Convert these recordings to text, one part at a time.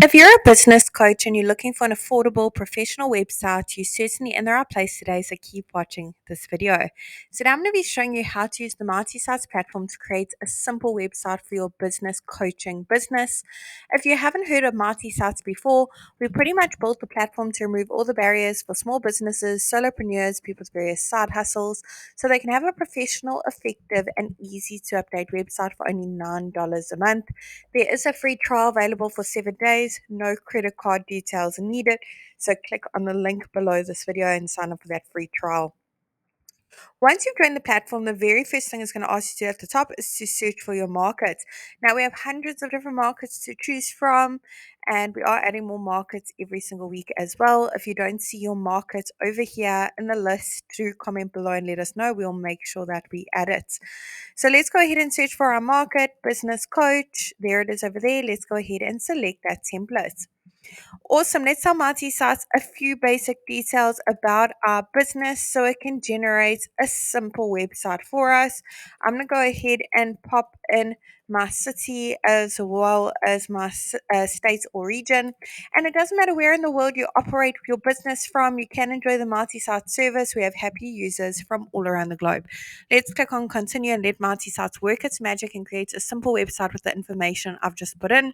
If you're a business coach and you're looking for an affordable professional website, you're certainly in the right place today, so keep watching this video. Today I'm going to be showing you how to use the Mighty Sites platform to create a simple website for your business coaching business. If you haven't heard of Mighty Sites before, we pretty much built the platform to remove all the barriers for small businesses, solopreneurs, people with various side hustles, so they can have a professional, effective, and easy to update website for only $9 a month. There is a free trial available for 7 days. No credit card details are needed. So click on the link below this video and sign up for that free trial. Once you've joined the platform, the very first thing it's going to ask you to do at the top is to search for your market. Now, we have hundreds of different markets to choose from, and we are adding more markets every single week as well. If you don't see your market over here in the list, do comment below and let us know. We'll make sure that we add it. So let's go ahead and search for our market, business coach. There it is over there. Let's go ahead and select that template. Awesome. Let's tell Mighty Sites a few basic details about our business so it can generate a simple website for us. I'm going to go ahead and pop in my city as well as my state or region. And it doesn't matter where in the world you operate your business from, you can enjoy the Mighty Site service. We have happy users from all around the globe. Let's click on continue and let Mighty Sites work its magic and create a simple website with the information I've just put in.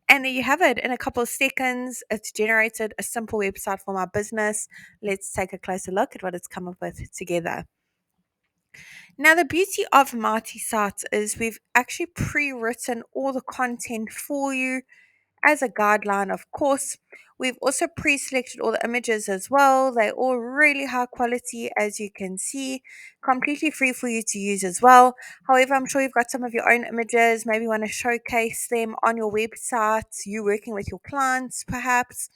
And there you have it. In a couple of seconds, it's generated a simple website for my business. Let's take a closer look at what it's come up with together. Now, the beauty of Mighty Sites is we've actually pre-written all the content for you as a guideline, of course. We've also pre-selected all the images as well. They're all really high quality, as you can see, completely free for you to use as well. However, I'm sure you've got some of your own images, maybe want to showcase them on your website, you working with your clients perhaps,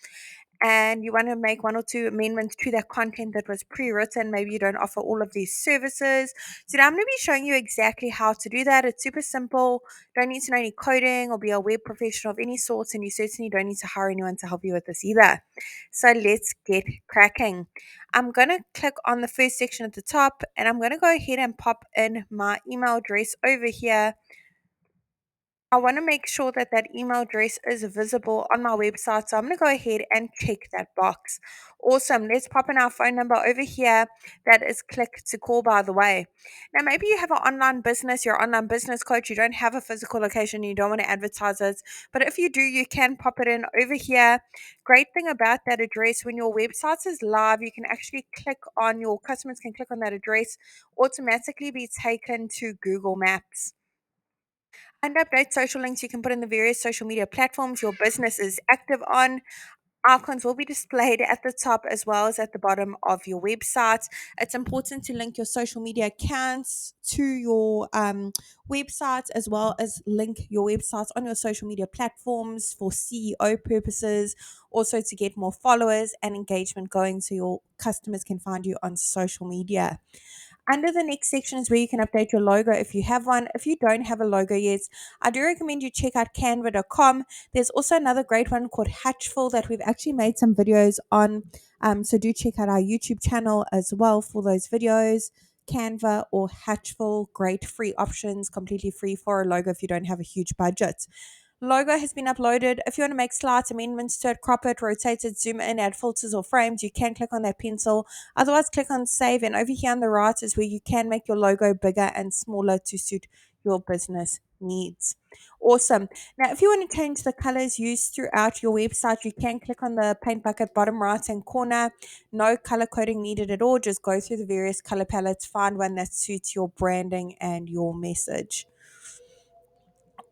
and you want to make one or two amendments to that content that was pre-written. Maybe you don't offer all of these services. So now I'm going to be showing you exactly how to do that. It's super simple. Don't need to know any coding or be a web professional of any sort, and you certainly don't need to hire anyone to help you with this either. So let's get cracking. I'm going to click on the first section at the top, and I'm going to go ahead and pop in my email address over here. I want to make sure that that email address is visible on my website. So I'm going to go ahead and check that box. Awesome. Let's pop in our phone number over here. That is click to call, by the way. Now, maybe you have an online business, you're an online business coach, you don't have a physical location, you don't want to advertise it. But if you do, you can pop it in over here. Great thing about that address, when your website is live, you can actually click on, your customers can click on that address, automatically be taken to Google Maps. And update social links you can put in the various social media platforms your business is active on. Icons will be displayed at the top as well as at the bottom of your website. It's important to link your social media accounts to your website, as well as link your websites on your social media platforms for CEO purposes, also to get more followers and engagement going so your customers can find you on social media. Under the next section is where you can update your logo if you have one. If you don't have a logo yet, I do recommend you check out canva.com. There's also another great one called Hatchful that we've actually made some videos on. So do check out our YouTube channel as well for those videos. Canva or Hatchful, great free options, completely free for a logo if you don't have a huge budget. Logo has been uploaded. If you want to make slight amendments to it, crop it, rotate it, zoom in, add filters or frames, you can click on that pencil. Otherwise, click on save. And over here on the right is where you can make your logo bigger and smaller to suit your business needs. Awesome. Now, if you want to change the colors used throughout your website, you can click on the paint bucket bottom right hand corner. No color coding needed at all. Just go through the various color palettes, find one that suits your branding and your message.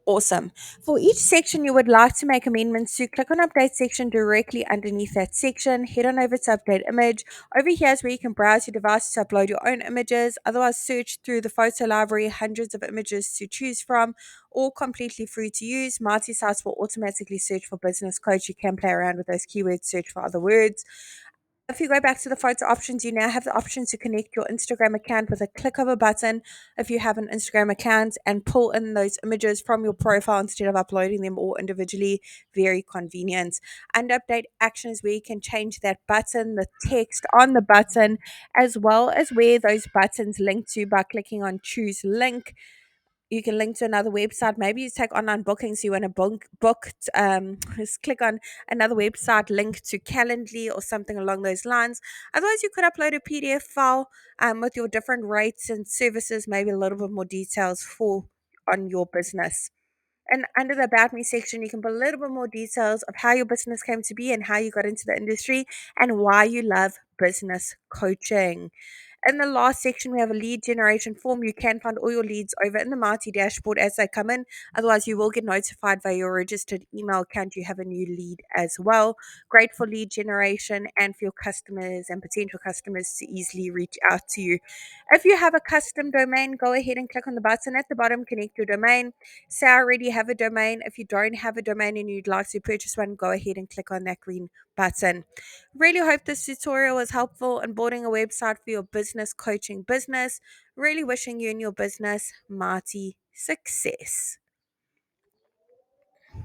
Awesome. For each section you would like to make amendments to, click on Update section directly underneath that section. Head on over to Update Image. Over here is where you can browse your device to upload your own images. Otherwise, search through the photo library, hundreds of images to choose from, all completely free to use. Mighty Sites will automatically search for business coach. You can play around with those keywords, search for other words. If you go back to the photo options, you now have the option to connect your Instagram account with a click of a button if you have an Instagram account and pull in those images from your profile instead of uploading them all individually. Very convenient. And update actions where you can change that button, the text on the button, as well as where those buttons link to by clicking on choose link. you can link to another website. Maybe you take online bookings, you want to book just click on another website link to Calendly or something along those lines. Otherwise, you could upload a PDF file with your different rates and services, maybe a little bit more details for on your business. And under the About Me section, you can put a little bit more details of how your business came to be and how you got into the industry and why you love business coaching. In the last section, we have a lead generation form. You can find all your leads over in the Marty dashboard as they come in. Otherwise, you will get notified via your registered email account. You have a new lead as well. Great for lead generation and for your customers and potential customers to easily reach out to you. If you have a custom domain, go ahead and click on the button at the bottom, connect your domain. Say I already have a domain. If you don't have a domain and you'd like to purchase one, go ahead and click on that green button. Really hope this tutorial was helpful in building a website for your business coaching business. Really wishing you and your business Marty success.